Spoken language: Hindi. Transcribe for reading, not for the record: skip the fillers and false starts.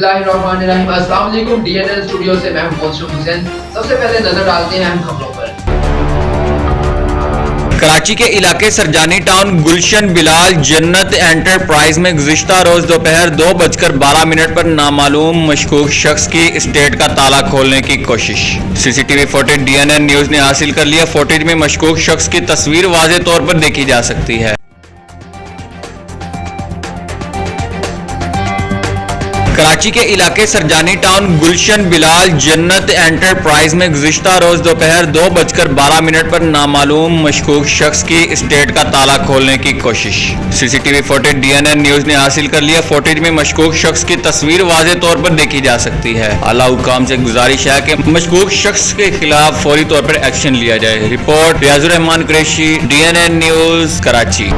बिस्मिल्लाहिर्रहमानिर्रहीम। अस्सलाम वालेकुम। DNN स्टूडियो से मैं मोहम्मद हुसैन। सबसे पहले नजर डालते हैं अहम खबरों पर। कराची के इलाके सरजानी टाउन गुलशन बिलाल जन्नत एंटरप्राइज में गुज़िश्ता रोज दोपहर 2:12 पर नामालूम मशकूक शख्स की स्टेट का ताला खोलने की कोशिश। CCTV फुटेज DNN न्यूज ने हासिल कर लिया। फुटेज में मशकूक शख्स की तस्वीर वाज़े तौर पर देखी जा सकती है। कराची के इलाके सरजानी टाउन गुलशन बिलाल जन्नत एंटरप्राइज में गुज़िश्ता रोज दोपहर 2:12 पर नामालूम मशकूक शख्स की स्टेट का ताला खोलने की कोशिश। CCTV फुटेज DNN न्यूज ने हासिल कर लिया। फुटेज में मशकूक शख्स की तस्वीर वाज़े तौर पर देखी जा सकती है। आला हुकाम से गुजारिश है कि मशकूक शख्स के खिलाफ फौरी तौर पर एक्शन लिया जाए। Report Riazur Rahman Qureshi, DNN news, Karachi.